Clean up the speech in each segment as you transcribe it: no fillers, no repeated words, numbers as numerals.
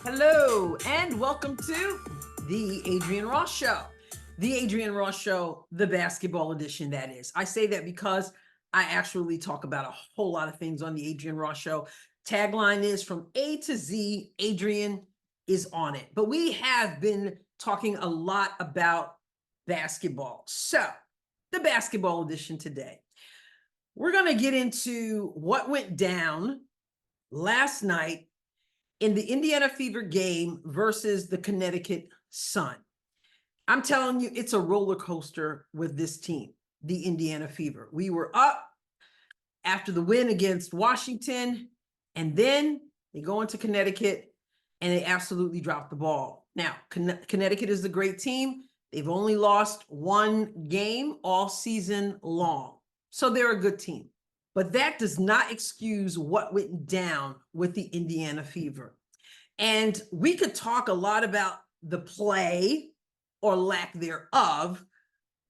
Hello, and welcome to the Adrian Ross Show. The Adrian Ross Show, the basketball edition, that is. I say that because I actually talk about a whole lot of things on the Adrian Ross Show. Tagline is from A to Z, Adrian is on it. But we have been talking a lot about basketball. So, the basketball edition today. We're going to get into what went down last night in the Indiana Fever game versus the Connecticut Sun. I'm telling you, it's a roller coaster with this team, the Indiana Fever. We were up after the win against Washington, and then they go into Connecticut and they absolutely drop the ball. Now, Connecticut is a great team. They've only lost one game all season long. So they're a good team. But that does not excuse what went down with the Indiana Fever. And we could talk a lot about the play or lack thereof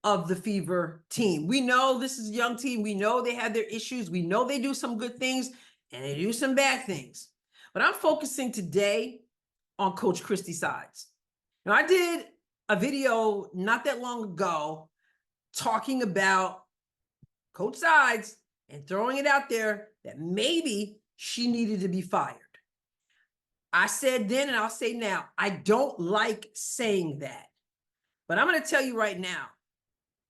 of the Fever team. We know this is a young team. We know they have their issues. We know they do some good things and they do some bad things. But I'm focusing today on Coach Christie sides. Now, I did a video not that long ago talking about Coach Sides and throwing it out there that maybe she needed to be fired. I said then, and I'll say now, I don't like saying that. But I'm going to tell you right now,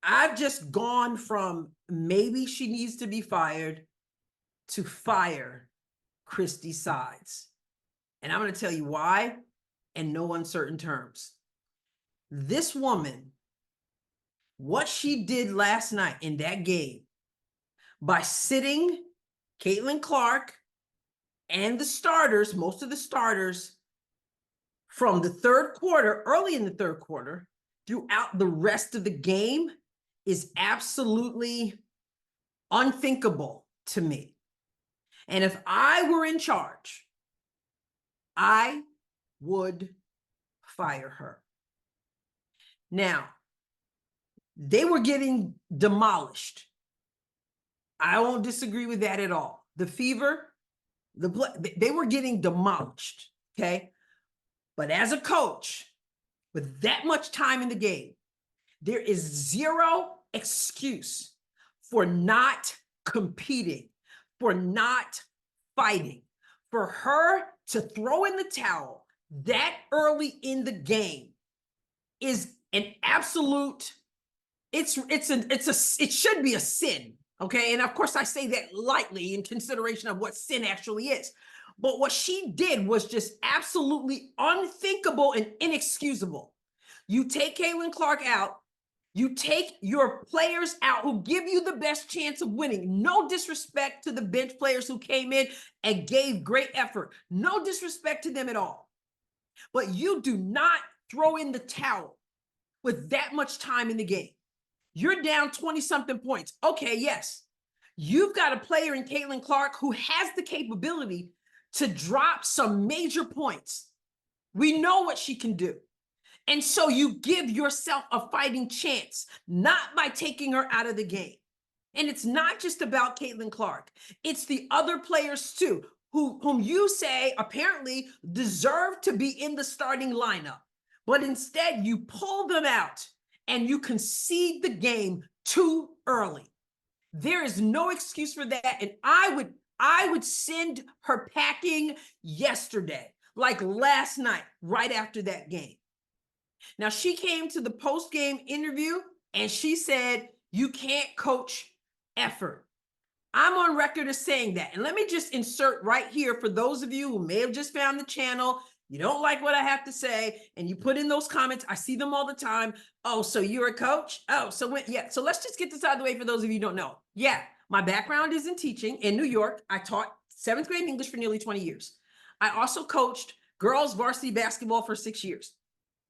I've just gone from maybe she needs to be fired to fire Christie Sides. And I'm going to tell you why in no uncertain terms. This woman, what she did last night in that game, by sitting Caitlin Clark and the starters, most of the starters, from the third quarter, early in the third quarter, throughout the rest of the game, is absolutely unthinkable to me. And if I were in charge, I would fire her. Now, they were getting demolished. I won't disagree with that at all. The Fever, they were getting demolished, okay? But as a coach, with that much time in the game, there is zero excuse for not competing, for not fighting, for her to throw in the towel that early in the game is an absolute, it should be a sin. Okay, and of course I say that lightly in consideration of what sin actually is. But what she did was just absolutely unthinkable and inexcusable. You take Caitlin Clark out, you take your players out who give you the best chance of winning. No disrespect to the bench players who came in and gave great effort. No disrespect to them at all. But you do not throw in the towel with that much time in the game. You're down 20-something points. Okay, yes. You've got a player in Caitlin Clark who has the capability to drop some major points. We know what she can do. And so you give yourself a fighting chance, not by taking her out of the game. And it's not just about Caitlin Clark. It's the other players too, whom you say apparently deserve to be in the starting lineup. But instead you pull them out and you concede the game too early. There is no excuse for that. And I would send her packing yesterday, like last night, right after that game. Now, she came to the post-game interview and she said, you can't coach effort. I'm on record as saying that. And let me just insert right here for those of you who may have just found the channel, you don't like what I have to say, and you put in those comments. I see them all the time. Oh, so you're a coach? Oh, so when, yeah. So let's just get this out of the way for those of you who don't know. Yeah, my background is in teaching in New York. I taught 7th grade English for nearly 20 years. I also coached girls varsity basketball for 6 years.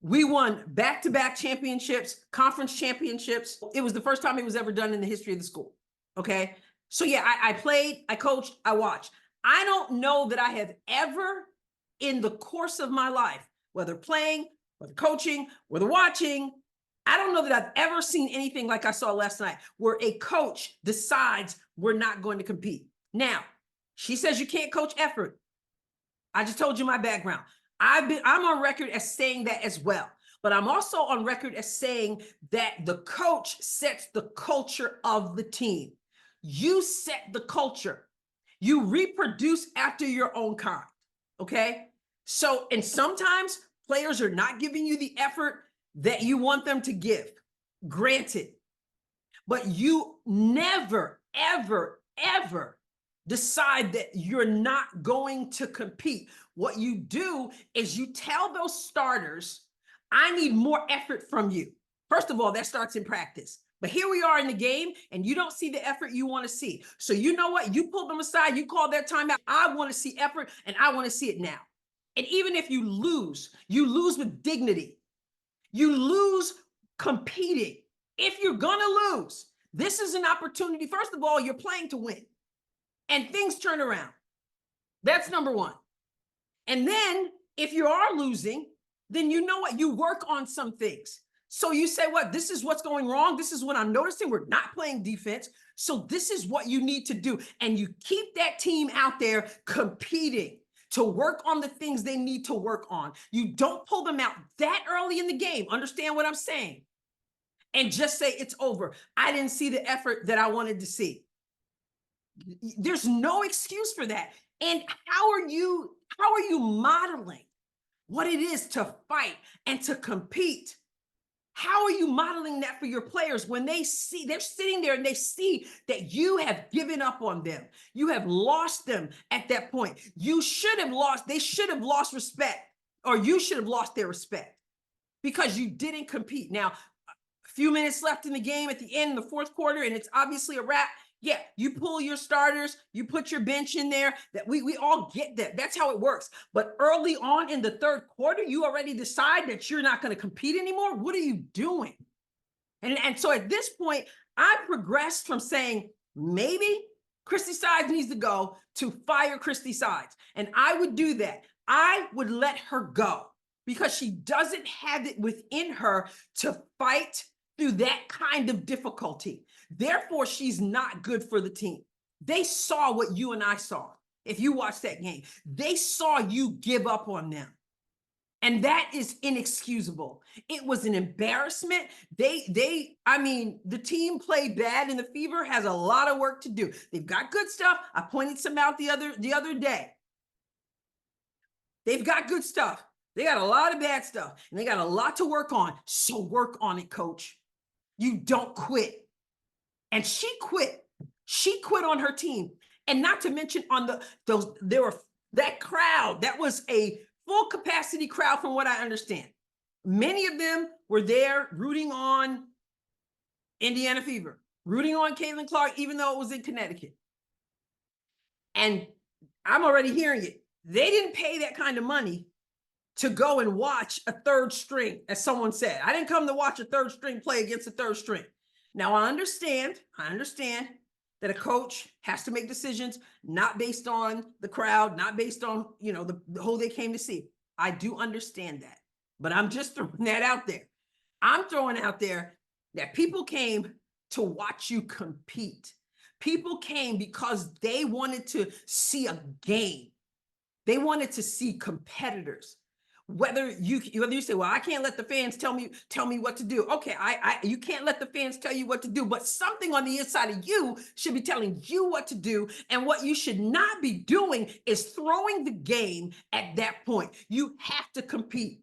We won back-to-back championships, conference championships. It was the first time it was ever done in the history of the school. Okay. So yeah, I played, I coached, I watched. I don't know that I have ever in the course of my life, whether playing, whether coaching, whether watching, I don't know that I've ever seen anything like I saw last night, where a coach decides we're not going to compete. Now, she says you can't coach effort. I just told you my background. I'm on record as saying that as well. But I'm also on record as saying that the coach sets the culture of the team. You set the culture. You reproduce after your own kind. Okay. So, and sometimes players are not giving you the effort that you want them to give. Granted, but you never, ever, ever decide that you're not going to compete. What you do is you tell those starters, I need more effort from you. First of all, that starts in practice. But here we are in the game, and you don't see the effort you want to see. So you know what? You pull them aside, you call their timeout. I want to see effort, and I want to see it now. And even if you lose with dignity. You lose competing. If you're going to lose, this is an opportunity. First of all, you're playing to win, and things turn around. That's number one. And then if you are losing, then you know what? You work on some things. So you say, what? This is what's going wrong. This is what I'm noticing. We're not playing defense. So this is what you need to do. And you keep that team out there competing to work on the things they need to work on. You don't pull them out that early in the game. Understand what I'm saying? And just say it's over. I didn't see the effort that I wanted to see. There's no excuse for that. And how are you modeling what it is to fight and to compete? How are you modeling that for your players when they're sitting there and they see that you have given up on them? You have lost them at that point. They should have lost respect, or you should have lost their respect because you didn't compete. Now, a few minutes left in the game at the end of the fourth quarter, and it's obviously a wrap. Yeah, you pull your starters, you put your bench in there. That we all get that. That's how it works. But early on in the third quarter, you already decide that you're not going to compete anymore. What are you doing? And so at this point, I progressed from saying maybe Christie Sides needs to go to fire Christie Sides. And I would do that. I would let her go because she doesn't have it within her to fight through that kind of difficulty. Therefore, she's not good for the team. They saw what you and I saw. If you watched that game, they saw you give up on them. And that is inexcusable. It was an embarrassment. The team played bad, and the Fever has a lot of work to do. They've got good stuff. I pointed some out the other day. They've got good stuff. They got a lot of bad stuff, and they got a lot to work on. So work on it, coach. You don't quit. And she quit. She quit on her team. And not to mention that crowd, that was a full capacity crowd from what I understand. Many of them were there rooting on Indiana Fever, rooting on Caitlin Clark, even though it was in Connecticut. And I'm already hearing it. They didn't pay that kind of money to go and watch a third string, as someone said. I didn't come to watch a third string play against a third string. Now, I understand that a coach has to make decisions not based on the crowd, not based on, who they came to see. I do understand that, but I'm just throwing that out there. I'm throwing out there that people came to watch you compete. People came because they wanted to see a game. They wanted to see competitors. Whether you say, well, I can't let the fans tell me what to do. Okay, you can't let the fans tell you what to do, but something on the inside of you should be telling you what to do. And what you should not be doing is throwing the game at that point. You have to compete.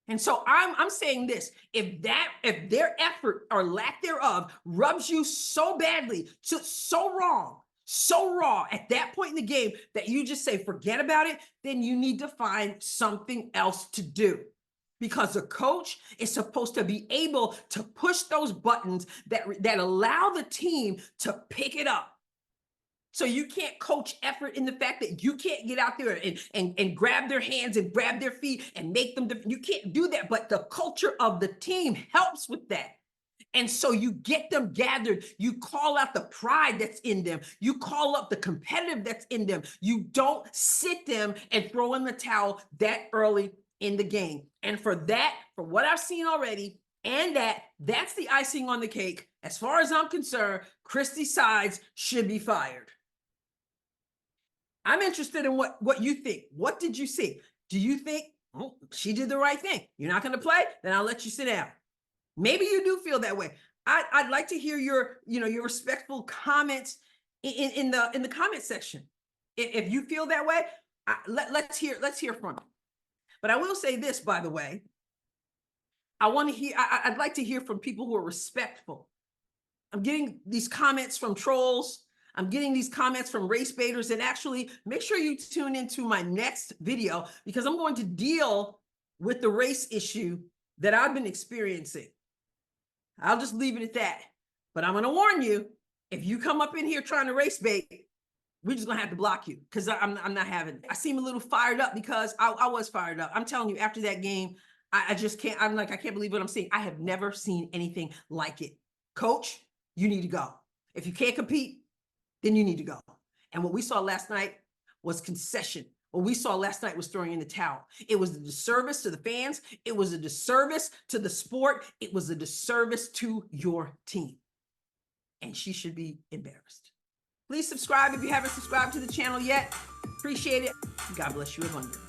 And so I'm saying this: if their effort or lack thereof rubs you so badly, so wrong, so raw at that point in the game that you just say, forget about it, then you need to find something else to do. Because a coach is supposed to be able to push those buttons that allow the team to pick it up. So you can't coach effort in the fact that you can't get out there and grab their hands and grab their feet and make them, you can't do that. But the culture of the team helps with that. And so you get them gathered. You call out the pride that's in them. You call up the competitive that's in them. You don't sit them and throw in the towel that early in the game. And for what I've seen already, and that's the icing on the cake. As far as I'm concerned, Christie Sides should be fired. I'm interested in what you think. What did you see? Do you think, oh, she did the right thing? You're not going to play? Then I'll let you sit down. Maybe you do feel that way. I'd like to hear your, your respectful comments in the comment section. If you feel that way, let's hear from you. But I will say this, by the way, I'd like to hear from people who are respectful. I'm getting these comments from trolls. I'm getting these comments from race baiters, and actually make sure you tune into my next video, because I'm going to deal with the race issue that I've been experiencing. I'll just leave it at that. But I'm going to warn you, if you come up in here trying to race bait, we're just going to have to block you, because I'm not having it. I seem a little fired up because I was fired up. I'm telling you, after that game, I just can't. I'm like, I can't believe what I'm seeing. I have never seen anything like it. Coach, you need to go. If you can't compete, then you need to go. And what we saw last night was concession. What we saw last night was throwing in the towel. It was a disservice to the fans. It was a disservice to the sport. It was a disservice to your team. And she should be embarrassed. Please subscribe if you haven't subscribed to the channel yet. Appreciate it. God bless you abundantly.